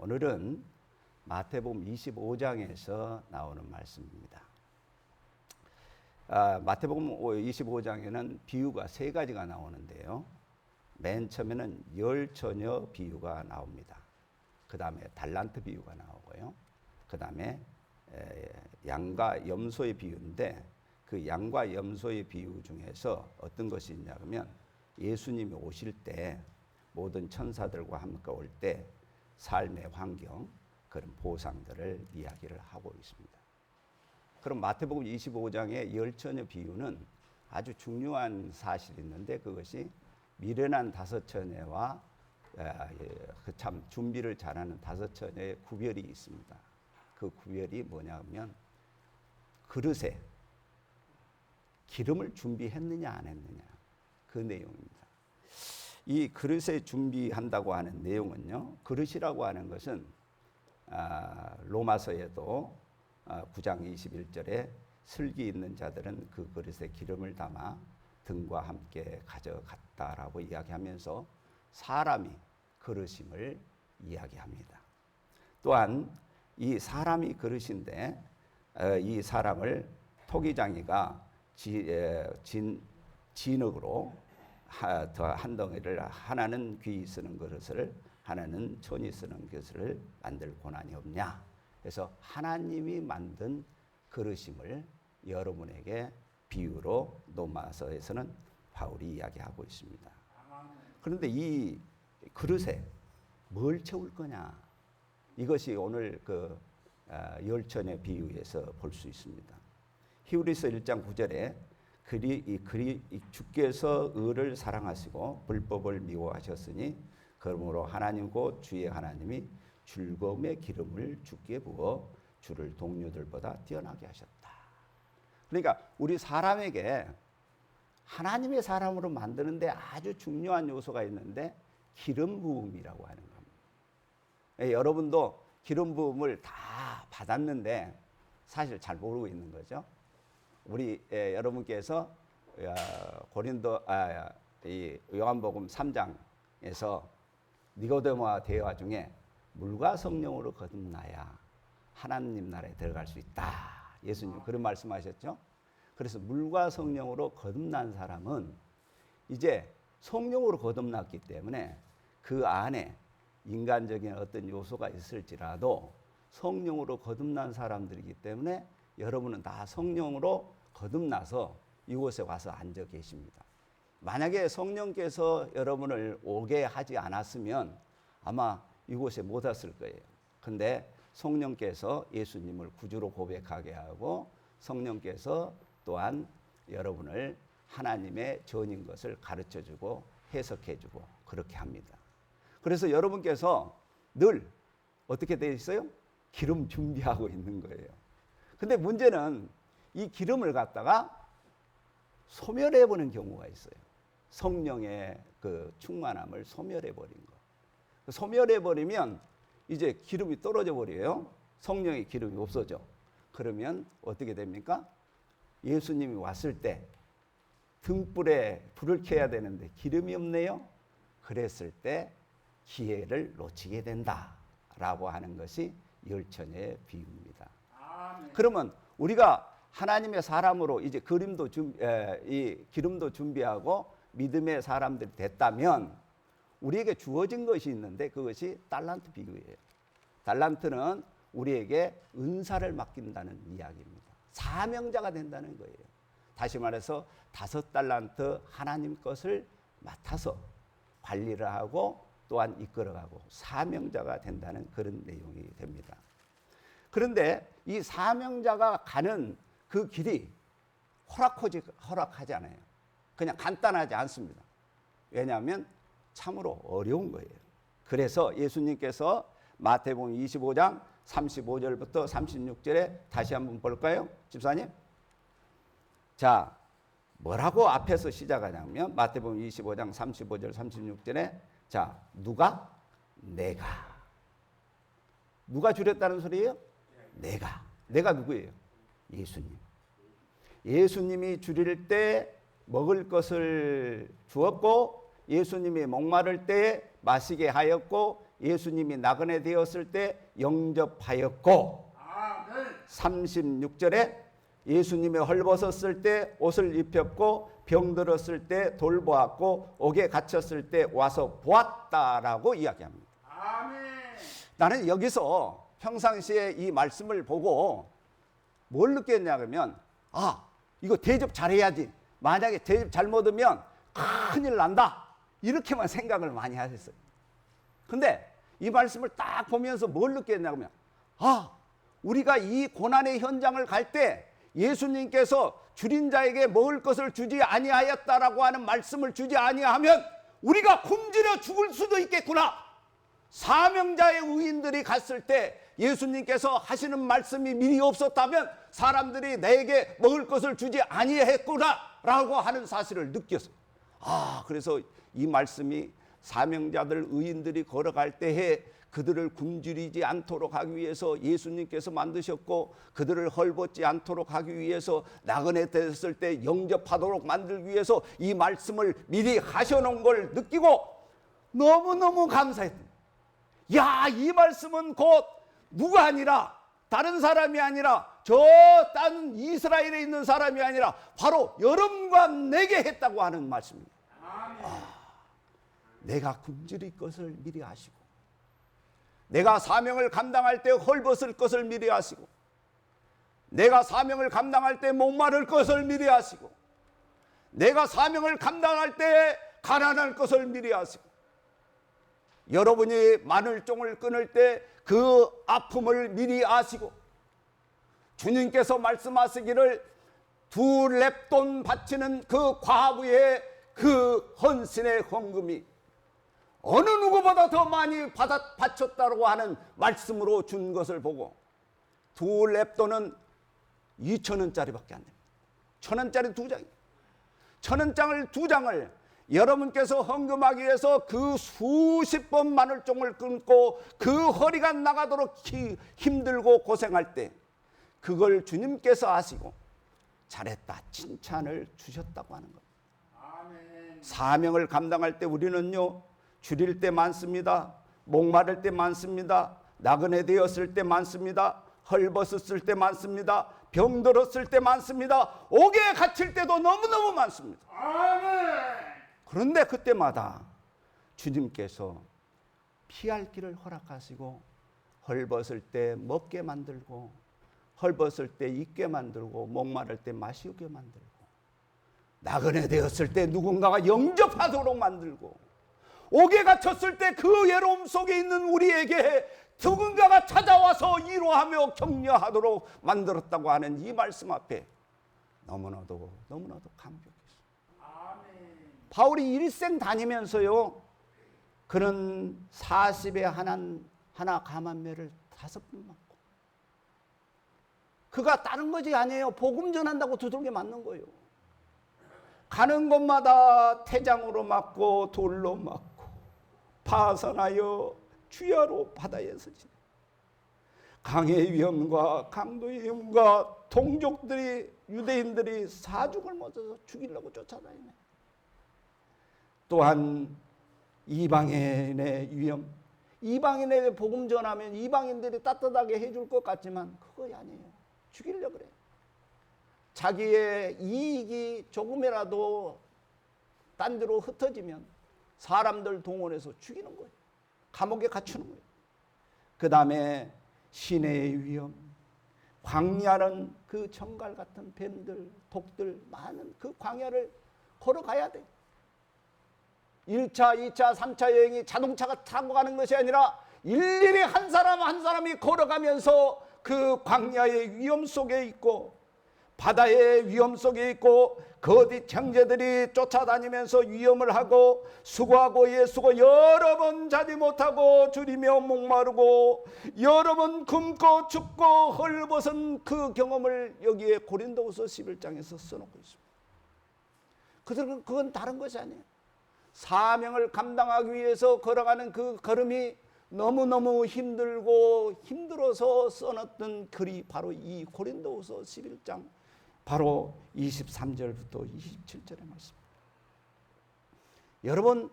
오늘은 마태복음 25장에서 나오는 말씀입니다. 마태복음 25장에는 비유가 세 가지가 나오는데요. 맨 처음에는 열 처녀 비유가 나옵니다. 그 다음에 달란트 비유가 나오고요. 그 다음에 양과 염소의 비유인데 그 양과 염소의 비유 중에서 어떤 것이 있냐면 예수님이 오실 때 모든 천사들과 함께 올 때 삶의 환경, 그런 보상들을 이야기를 하고 있습니다. 그럼 마태복음 25장의 열 처녀 비유는 아주 중요한 사실이 있는데 그것이 미련한 다섯 처녀와 참 준비를 잘하는 다섯 처녀의 구별이 있습니다. 그 구별이 뭐냐면 그릇에 기름을 준비했느냐 안 했느냐 그 내용입니다. 이 그릇에 준비한다고 하는 내용은요, 그릇이라고 하는 것은 로마서에도 9장 21절에 슬기 있는 자들은 그 그릇에 기름을 담아 등과 함께 가져갔다라고 이야기하면서 사람이 그릇임을 이야기합니다. 또한 이 사람이 그릇인데 이 사람을 토기장이가 진흙으로 한 덩이를 하나는 귀 쓰는 그릇을 하나는 손이 쓰는 그릇을 만들 고난이 없냐. 그래서 하나님이 만든 그릇임을 여러분에게 비유로 로마서에서는 바울이 이야기하고 있습니다. 그런데 이 그릇에 뭘 채울 거냐? 이것이 오늘 열 처녀 비유에서 볼 수 있습니다. 히브리서 1장 9절에 주께서 의를 사랑하시고 불법을 미워하셨으니 그러므로 하나님 곧 주의 하나님이 즐거움의 기름을 주께 부어 주를 동료들보다 뛰어나게 하셨다. 그러니까 우리 사람에게 하나님의 사람으로 만드는데 아주 중요한 요소가 있는데 기름 부음이라고 하는 겁니다. 여러분도 기름 부음을 다 받았는데 사실 잘 모르고 있는 거죠. 우리 여러분께서 이 요한복음 3장에서 니고데모와 대화 중에 물과 성령으로 거듭나야 하나님 나라에 들어갈 수 있다. 예수님 그런 말씀하셨죠. 그래서 물과 성령으로 거듭난 사람은 이제 성령으로 거듭났기 때문에 그 안에 인간적인 어떤 요소가 있을지라도 성령으로 거듭난 사람들이기 때문에 여러분은 다 성령으로 거듭나서 이곳에 와서 앉아 계십니다. 만약에 성령께서 여러분을 오게 하지 않았으면 아마 이곳에 못 왔을 거예요. 근데 성령께서 예수님을 구주로 고백하게 하고 성령께서 또한 여러분을 하나님의 전인 것을 가르쳐주고 해석해주고 그렇게 합니다. 그래서 여러분께서 늘 어떻게 되어 있어요? 기름 준비하고 있는 거예요. 근데 문제는 이 기름을 갖다가 소멸해버리는 경우가 있어요. 성령의 그 충만함을 소멸해버린 거. 소멸해버리면 이제 기름이 떨어져 버려요. 성령의 기름이 없어져. 그러면 어떻게 됩니까? 예수님이 왔을 때 등불에 불을 켜야 되는데 기름이 없네요. 그랬을 때 기회를 놓치게 된다라고 하는 것이 열 처녀의 비유입니다. 그러면 우리가 하나님의 사람으로 이제 이 기름도 준비하고 믿음의 사람들이 됐다면 우리에게 주어진 것이 있는데 그것이 달란트 비유예요. 달란트는 우리에게 은사를 맡긴다는 이야기입니다. 사명자가 된다는 거예요. 다시 말해서 5달란트 하나님 것을 맡아서 관리를 하고 또한 이끌어가고 사명자가 된다는 그런 내용이 됩니다. 그런데 이 사명자가 가는 그 길이 허락하지 않아요. 그냥 간단하지 않습니다. 왜냐하면 참으로 어려운 거예요. 그래서 예수님께서 마태복음 25장 35절부터 36절에 다시 한번 볼까요? 집사님? 자, 뭐라고 앞에서 시작하냐면 마태복음 25장 35절 36절에 자, 누가? 내가. 누가 주렸다는 소리예요? 내가 누구예요? 예수님. 예수님이 주릴 때 먹을 것을 주었고 예수님이 목마를 때 마시게 하였고 예수님이 나그네 되었을 때 영접하였고, 36절에 예수님이 헐벗었을 때 옷을 입혔고 병들었을 때 돌보았고 옥에 갇혔을 때 와서 보았다라고 이야기합니다. 아멘. 나는 여기서 평상시에 이 말씀을 보고 뭘 느꼈냐면, 이거 대접 잘해야지, 만약에 대접 잘못하면 큰일 난다, 이렇게만 생각을 많이 하셨어요. 근데 이 말씀을 딱 보면서 뭘 느꼈냐면, 우리가 이 고난의 현장을 갈 때 예수님께서 줄인 자에게 먹을 것을 주지 아니하였다라고 하는 말씀을 주지 아니하면 우리가 굶주려 죽을 수도 있겠구나. 사명자의 의인들이 갔을 때 예수님께서 하시는 말씀이 미리 없었다면 사람들이 내게 먹을 것을 주지 아니했구나라고 하는 사실을 느꼈어요. 그래서 이 말씀이 사명자들 의인들이 걸어갈 때에 그들을 굶주리지 않도록 하기 위해서 예수님께서 만드셨고, 그들을 헐벗지 않도록 하기 위해서 나그네 됐을 때 영접하도록 만들기 위해서 이 말씀을 미리 하셔놓은 걸 느끼고 너무너무 감사했습니다. 이 말씀은 곧 누가 아니라, 다른 사람이 아니라, 저 딴 이스라엘에 있는 사람이 아니라 바로 여러분과 내게 했다고 하는 말씀입니다. 내가 굶주릴 것을 미리 아시고, 내가 사명을 감당할 때 헐벗을 것을 미리 아시고, 내가 사명을 감당할 때 목마를 것을 미리 아시고, 내가 사명을 감당할 때 가난할 것을 미리 아시고, 여러분이 마늘종을 끊을 때 그 아픔을 미리 아시고, 주님께서 말씀하시기를 2렙돈 바치는 그 과부의 그 헌신의 헌금이 어느 누구보다 더 많이 바쳤다고 하는 말씀으로 준 것을 보고, 2렙돈은 2,000원짜리밖에 안 됩니다. 1,000원짜리 2장이, 1,000원장을 2장을 여러분께서 헌금하기 위해서 그 수십 번 마늘종을 끊고 그 허리가 나가도록 힘들고 고생할 때 그걸 주님께서 아시고 잘했다, 칭찬을 주셨다고 하는 겁니다. 아멘. 사명을 감당할 때 우리는요, 줄일 때 많습니다. 목마를 때 많습니다. 나그네 되었을 때 많습니다. 헐벗었을 때 많습니다. 병들었을 때 많습니다. 옥에 갇힐 때도 너무너무 많습니다. 아멘. 그런데 그때마다 주님께서 피할 길을 허락하시고, 헐벗을 때 먹게 만들고, 헐벗을 때 입게 만들고, 목마를 때 마시게 만들고, 나그네 되었을 때 누군가가 영접하도록 만들고, 옥에 갇혔을 때 그 외로움 속에 있는 우리에게 누군가가 찾아와서 위로하며 격려하도록 만들었다고 하는 이 말씀 앞에 너무나도 감격했어요. 바울이 일생 다니면서요, 그는 40에 하나 감한매를 5번 맞고, 그가 다른 것이 아니에요. 복음 전한다고 두들겨 맞는 거예요. 가는 곳마다 태장으로 맞고 돌로 맞고 파선하여 주야로 바다에서 지내. 강의 위험과 강도의 위험과 동족들이, 유대인들이 사죽을 못해서 죽이려고 쫓아다니네. 또한 이방인의 위험, 이방인에게 복음 전하면 이방인들이 따뜻하게 해줄 것 같지만 그거 아니에요. 죽이려고 그래. 자기의 이익이 조금이라도 딴 데로 흩어지면 사람들 동원해서 죽이는 거예요. 감옥에 갇히는 거예요. 그 다음에 시내의 위험, 광야는 그 정갈 같은 뱀들, 독들 많은 그 광야를 걸어가야 돼. 1차, 2차, 3차 여행이 자동차가 타고 가는 것이 아니라 일일이 한 사람 한 사람이 걸어가면서 그 광야의 위험 속에 있고, 바다의 위험 속에 있고, 거짓 형제들이 쫓아다니면서 위험을 하고 수고하고 예수고 여러 번 자지 못하고 줄이며 목마르고 여러 번 굶고 춥고 헐벗은 그 경험을 여기에 고린도후서 11장에서 써놓고 있습니다. 그건 다른 것이 아니에요. 사명을 감당하기 위해서 걸어가는 그 걸음이 너무너무 힘들어서 써놨던 글이 바로 이 고린도후서 11장 바로 23절부터 27절의 말씀입니다. 여러분,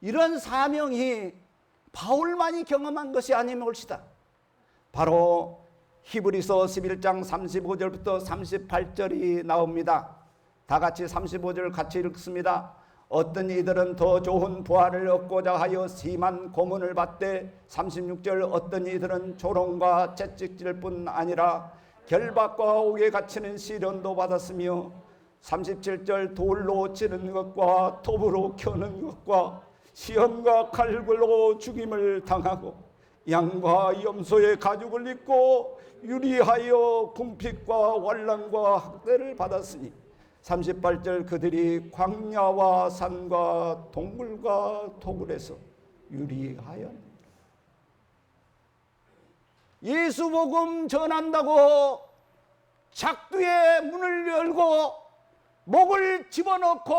이런 사명이 바울만이 경험한 것이 아니면 옳시다. 바로 히브리서 11장 35절부터 38절이 나옵니다. 다 같이 35절 같이 읽습니다. 어떤 이들은 더 좋은 부활을 얻고자 하여 심한 고문을 받되, 36절 어떤 이들은 조롱과 채찍질 뿐 아니라 결박과 옥에 갇히는 시련도 받았으며, 37절 돌로 치는 것과 톱으로 켜는 것과 시험과 칼굴로 죽임을 당하고 양과 염소의 가죽을 입고 유리하여 궁핍과 환난과 학대를 받았으니, 38절 그들이 광야와 산과 동물과 토굴에서 유리하였느니라. 예수 복음 전한다고 작두의 문을 열고 목을 집어넣고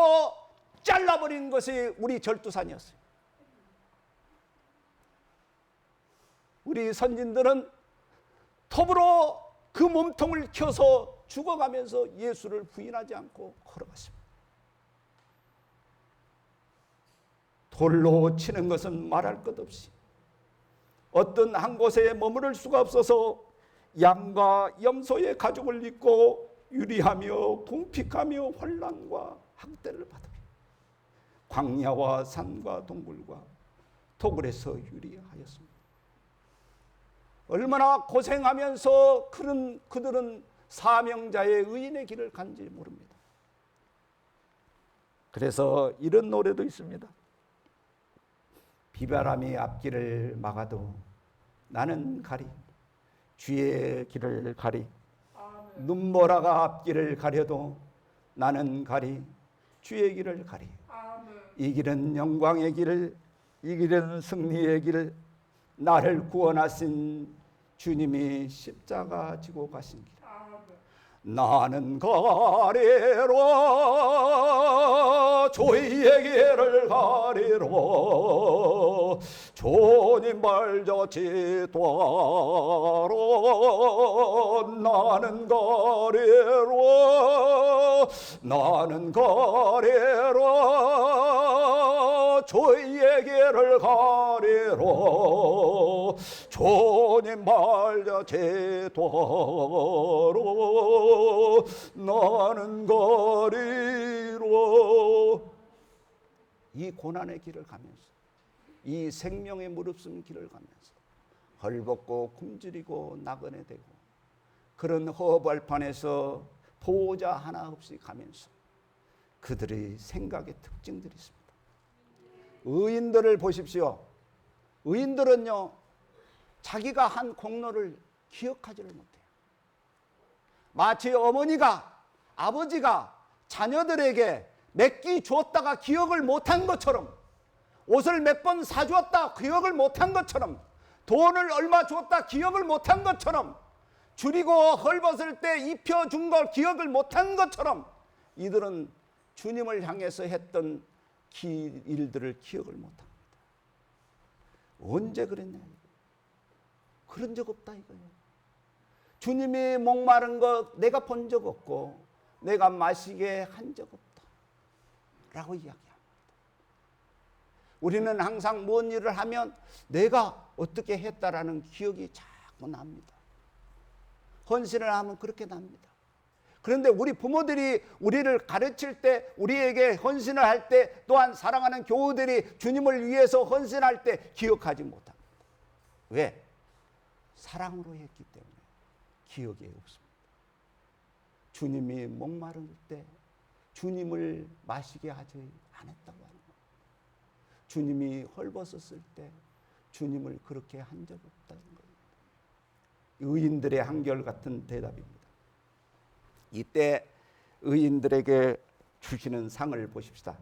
잘라버린 것이 우리 절두산이었어요. 우리 선진들은 톱으로 그 몸통을 켜서 죽어가면서 예수를 부인하지 않고 걸어갔습니다. 돌로 치는 것은 말할 것 없이 어떤 한 곳에 머무를 수가 없어서 양과 염소의 가죽을 입고 유리하며 궁핍하며 환난과 학대를 받으며 광야와 산과 동굴과 토굴에서 유리하였습니다. 얼마나 고생하면서 그들은 사명자의 의인의 길을 간지 모릅니다. 그래서 이런 노래도 있습니다. 비바람이 앞길을 막아도 나는 가리, 주의 길을 가리. 눈보라가 앞길을 가려도 나는 가리, 주의 길을 가리. 이 길은 영광의 길, 이 길은 승리의 길, 나를 구원하신 주님이 십자가 지고 가신 길. 나는 가리로 주의 길을 가리로 주님 발자취 도하러 나는 가리로 주의 길을 가리로 주님 발자취 도하러 나는 가리로. 이 고난의 길을 가면서, 이 생명의 무릅쓰는 길을 가면서 헐벗고 굶주리고 나그네 되고 그런 허벌판에서 보호자 하나 없이 가면서 그들의 생각의 특징들이 있습니다. 의인들을 보십시오. 의인들은요, 자기가 한 공로를 기억하지를 못해요. 마치 어머니가, 아버지가 자녀들에게 몇 끼 줬다가 기억을 못한 것처럼, 옷을 몇 번 사주었다 기억을 못한 것처럼, 돈을 얼마 줬다 기억을 못한 것처럼, 줄이고 헐벗을 때 입혀준 걸 기억을 못한 것처럼 이들은 주님을 향해서 했던 일들을 기억을 못합니다. 언제 그랬냐? 그런 적 없다 이거예요. 주님이 목마른 것 내가 본 적 없고 내가 마시게 한 적 없다 라고 이야기합니다. 우리는 항상 뭔 일을 하면 내가 어떻게 했다라는 기억이 자꾸 납니다. 헌신을 하면 그렇게 납니다. 그런데 우리 부모들이 우리를 가르칠 때, 우리에게 헌신을 할 때, 또한 사랑하는 교우들이 주님을 위해서 헌신할 때 기억하지 못합니다. 왜? 사랑으로 했기 때문에 기억이 없습니다. 주님이 목마를 때 주님을 마시게 하지 않았다고 하는 거예요. 주님이 헐벗었을 때 주님을 그렇게 한 적 없다는 거예요. 의인들의 한결같은 대답입니다. 이때 의인들에게 주시는 상을 보십시다.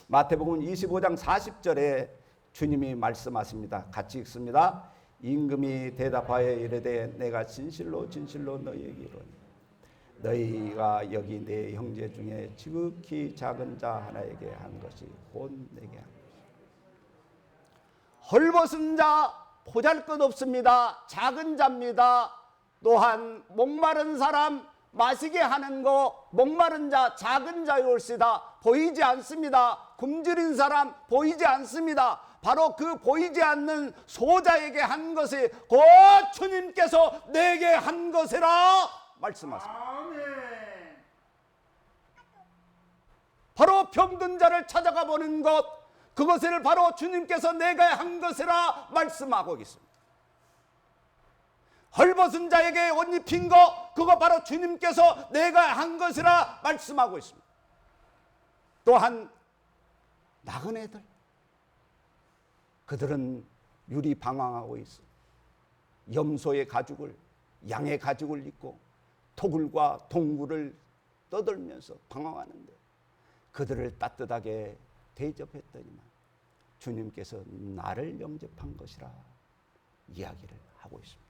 마태복음 25장 40절에 주님이 말씀하십니다. 같이 읽습니다. 임금이 대답하여 이르되 내가 진실로 진실로 너희에게 이르노니 너희가 여기 내 형제 중에 지극히 작은 자 하나에게 한 것이 곧 내게 한 것이다. 헐벗은 자 보잘것없습니다. 작은 자입니다. 또한 목마른 사람 마시게 하는 거 목마른 자 작은 자일시다. 보이지 않습니다. 굶주린 사람 보이지 않습니다. 바로 그 보이지 않는 소자에게 한 것이 곧 주님께서 내게 한 것이라 말씀하십니다. 아멘. 바로 병든 자를 찾아가 보는 것, 그것을 바로 주님께서 내가 한 것이라 말씀하고 있습니다. 헐벗은 자에게 옷 입힌 것, 그거 바로 주님께서 내가 한 것이라 말씀하고 있습니다. 또한 나그네들, 그들은 유리방황하고 있어 염소의 가죽을, 양의 가죽을 입고 토굴과 동굴을 떠돌면서 방황하는데 그들을 따뜻하게 대접했더니만 주님께서 나를 영접한 것이라 이야기를 하고 있습니다.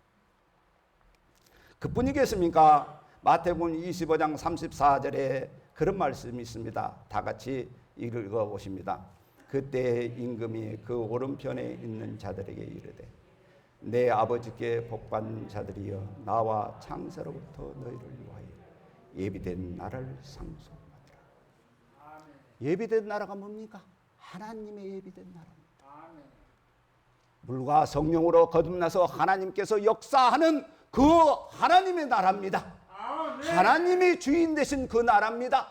그뿐이겠습니까? 마태복음 25장 34절에 그런 말씀이 있습니다. 다 같이 읽어보십니다. 그때 임금이 그 오른편에 있는 자들에게 이르되 내 아버지께 복받는 자들이여 나와 창세로부터 너희를 위하여 예비된 나라를 상속받으라. 예비된 나라가 뭡니까? 하나님의 예비된 나라입니다. 물과 성령으로 거듭나서 하나님께서 역사하는 그 하나님의 나라입니다. 하나님이 주인 되신 그 나라입니다.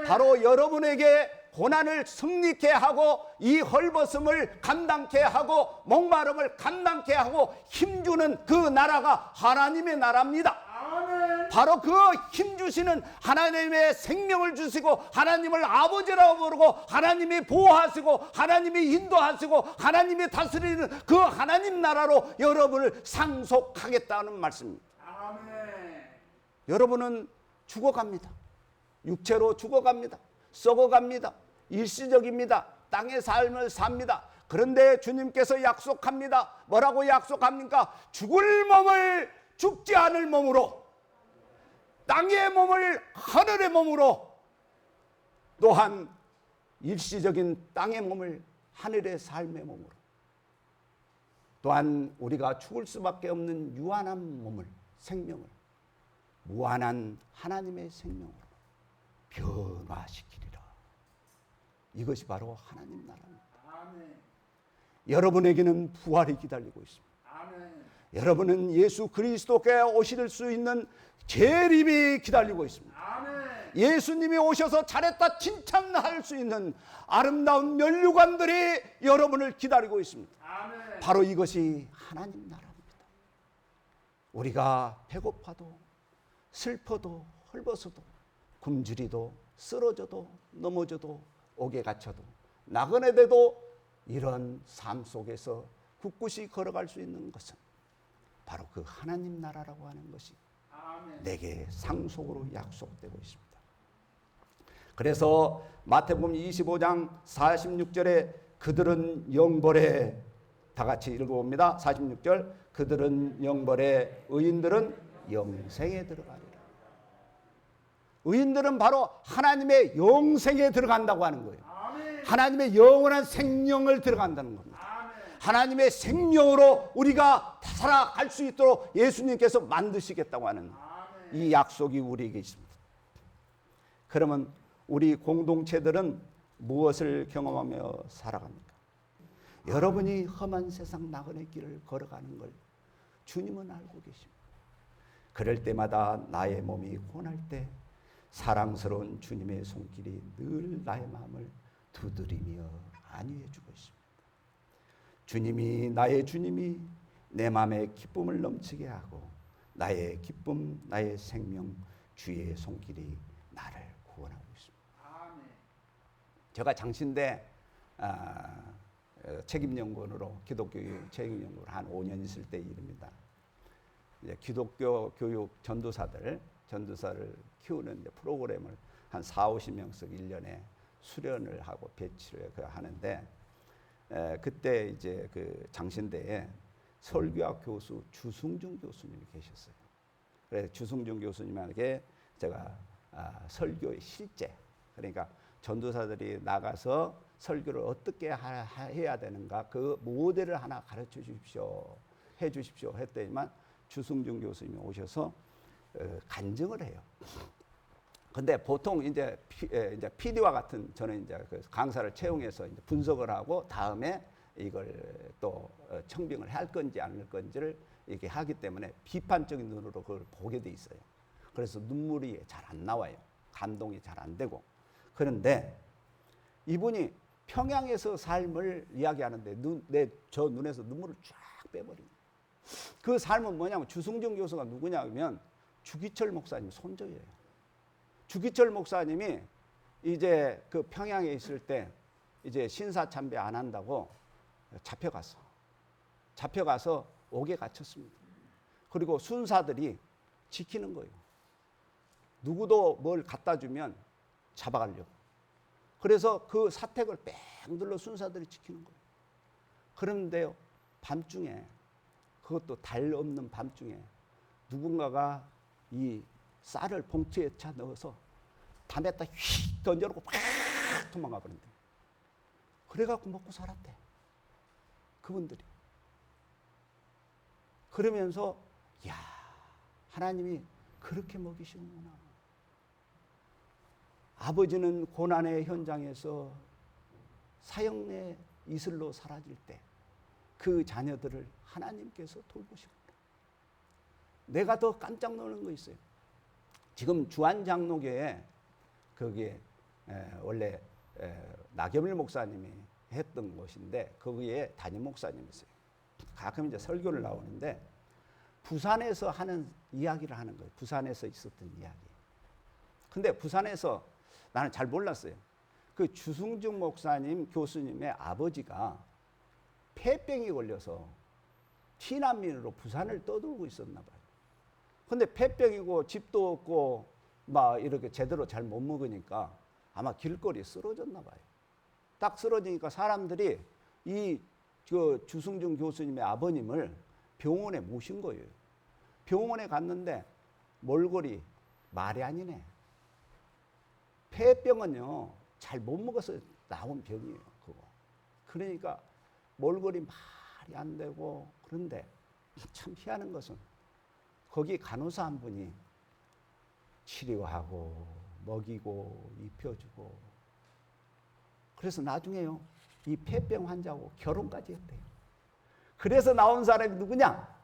바로 여러분에게 고난을 승리케 하고 이 헐벗음을 감당케 하고 목마름을 감당케 하고 힘주는 그 나라가 하나님의 나라입니다. 바로 그 힘주시는 하나님의 생명을 주시고 하나님을 아버지라고 부르고 하나님이 보호하시고 하나님이 인도하시고 하나님이 다스리는 그 하나님 나라로 여러분을 상속하겠다는 말씀입니다. 여러분은 죽어갑니다. 육체로 죽어갑니다. 썩어갑니다. 일시적입니다. 땅의 삶을 삽니다. 그런데 주님께서 약속합니다. 뭐라고 약속합니까? 죽을 몸을 죽지 않을 몸으로, 땅의 몸을 하늘의 몸으로, 또한 일시적인 땅의 몸을 하늘의 삶의 몸으로, 또한 우리가 죽을 수밖에 없는 유한한 몸을, 생명을 무한한 하나님의 생명으로 변화시키리라. 이것이 바로 하나님 나라입니다. 여러분에게는 부활이 기다리고 있습니다. 여러분은 예수 그리스도께 오실 수 있는 재림이 기다리고 있습니다. 예수님이 오셔서 잘했다 칭찬할 수 있는 아름다운 면류관들이 여러분을 기다리고 있습니다. 바로 이것이 하나님 나라입니다. 우리가 배고파도 슬퍼도 헐벗어도 굶주리도 쓰러져도 넘어져도 옥에 갇혀도 나그네 돼도 이런 삶 속에서 굳굳이 걸어갈 수 있는 것은 바로 그 하나님 나라라고 하는 것이 내게 상속으로 약속되고 있습니다. 그래서 마태복음 25장 46절에 그들은 영벌에, 다 같이 읽어봅니다. 46절, 그들은 영벌에 의인들은 영생에 들어가리라. 의인들은 바로 하나님의 영생에 들어간다고 하는 거예요. 하나님의 영원한 생명을 들어간다는 겁니다. 하나님의 생명으로 우리가 살아갈 수 있도록 예수님께서 만드시겠다고 하는 이 약속이 우리에게 있습니다. 그러면 우리 공동체들은 무엇을 경험하며 살아갑니까? 여러분이 험한 세상 나그네 길을 걸어가는 걸 주님은 알고 계십니다. 그럴 때마다 나의 몸이 고날 때 사랑스러운 주님의 손길이 늘 나의 마음을 두드리며 안위해 주고 있습니다. 주님이, 나의 주님이 내 마음에 기쁨을 넘치게 하고 나의 기쁨, 나의 생명, 주의 손길이 나를 구원하고 있습니다. 제가 장신대 책임연구원으로, 기독교 책임연구원으로 한 5년 있을 때 일입니다. 이제 기독교 교육 전도사를 키우는 프로그램을 한 40~50명씩 1년에 수련을 하고 배치를 하는데, 그때 이제 그 장신대에 설교학 교수 주승준 교수님이 계셨어요. 그래서 주승준 교수님에게 제가 설교의 실제, 그러니까 전도사들이 나가서 설교를 어떻게 해야 되는가, 그 모델을 하나 가르쳐 주십시오, 해 주십시오 했더니만 주승준 교수님이 오셔서 간증을 해요. 근데 보통 이제 PD와 같은, 저는 이제 그 강사를 채용해서 이제 분석을 하고 다음에 이걸 또 청빙을 할 건지 안 할 건지를 이렇게 하기 때문에 비판적인 눈으로 그걸 보게 돼 있어요. 그래서 눈물이 잘 안 나와요. 감동이 잘 안 되고. 그런데 이분이 평양에서 삶을 이야기하는데 저 눈에서 눈물을 쫙 빼버립니다. 그 삶은 뭐냐면 주승준 교수가 누구냐면 주기철 목사님 손주예요. 주기철 목사님이 이제 그 평양에 있을 때 이제 신사참배 안 한다고 잡혀갔어. 잡혀가서 옥에 갇혔습니다. 그리고 순사들이 지키는 거예요. 누구도 뭘 갖다 주면 잡아가려고. 그래서 그 사택을 뺑 둘러 순사들이 지키는 거예요. 그런데요, 밤중에, 그것도 달 없는 밤중에 누군가가 이 쌀을 봉투에 차 넣어서 담에다 휙 던져놓고 팍 도망가 버린대. 그래갖고 먹고 살았대. 그분들이. 그러면서 야, 하나님이 그렇게 먹이시는구나. 아버지는 고난의 현장에서 사형의 이슬로 사라질 때 그 자녀들을 하나님께서 돌보시구나. 내가 더 깜짝 놀란 거 있어요. 지금 주안장로교에 거기에 원래 나겸일 목사님이 했던 곳인데 거기에 담임 목사님이 있어요. 가끔 이제 설교를 나오는데 부산에서 하는 이야기를 하는 거예요. 부산에서 있었던 이야기. 근데 부산에서 나는 잘 몰랐어요. 그 주승준 목사님 교수님의 아버지가 폐병이 걸려서 피난민으로 부산을 떠돌고 있었나 봐요. 근데 폐병이고 집도 없고 막 이렇게 제대로 잘 못 먹으니까 아마 길거리에 쓰러졌나 봐요. 딱 쓰러지니까 사람들이 이 주승준 교수님의 아버님을 병원에 모신 거예요. 병원에 갔는데 몰골이 말이 아니네. 폐병은요, 잘 못 먹어서 나온 병이에요, 그거. 그러니까 몰골이 말이 안 되고. 그런데 참 희한한 것은 거기 간호사 한 분이 치료하고 먹이고 입혀주고. 그래서 나중에요, 이 폐병 환자하고 결혼까지 했대요. 그래서 나온 사람이 누구냐?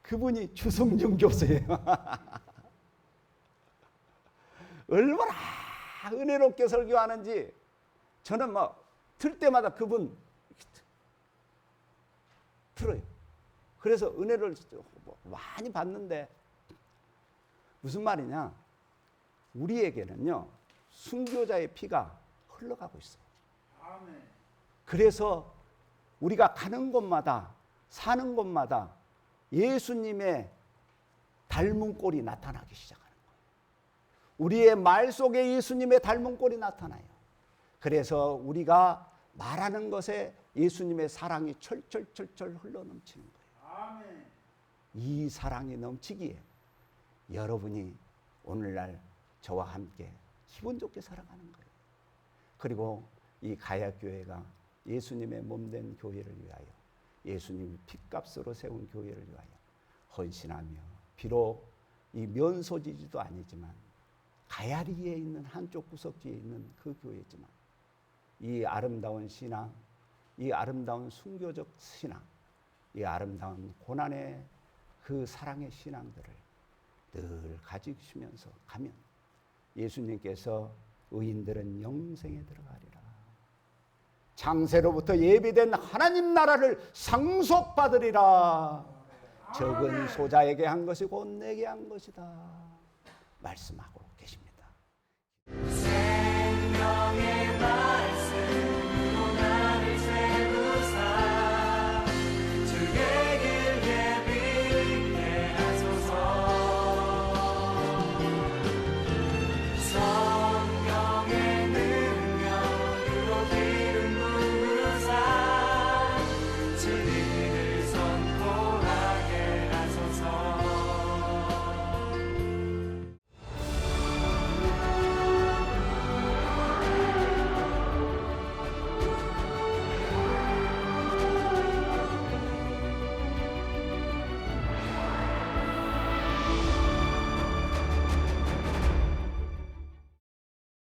그분이 주승준 교수예요. 얼마나 은혜롭게 설교하는지 저는 들 때마다 그분 들어요. 그래서 은혜를 많이 받는데 무슨 말이냐? 우리에게는요, 순교자의 피가 흘러가고 있어요. 아멘. 그래서 우리가 가는 곳마다 사는 곳마다 예수님의 닮은 꼴이 나타나기 시작하는 거예요. 우리의 말 속에 예수님의 닮은 꼴이 나타나요. 그래서 우리가 말하는 것에 예수님의 사랑이 철철철철 흘러넘치는 거예요. 아멘. 이 사랑이 넘치기에 여러분이 오늘날 저와 함께 기분 좋게 살아가는 거예요. 그리고 이 가야교회가 예수님의 몸된 교회를 위하여, 예수님이 핏값으로 세운 교회를 위하여 헌신하며, 비록 이 면소지지도 아니지만 가야리에 있는 한쪽 구석지에 있는 그 교회지만 이 아름다운 신앙, 이 아름다운 순교적 신앙, 이 아름다운 고난의 그 사랑의 신앙들을 늘 가지시면서 가면 예수님께서 의인들은 영생에 들어가리라, 창세로부터 예비된 하나님 나라를 상속받으리라, 적은 소자에게 한 것이 곧 내게 한 것이다 말씀하고 계십니다. 생명의 말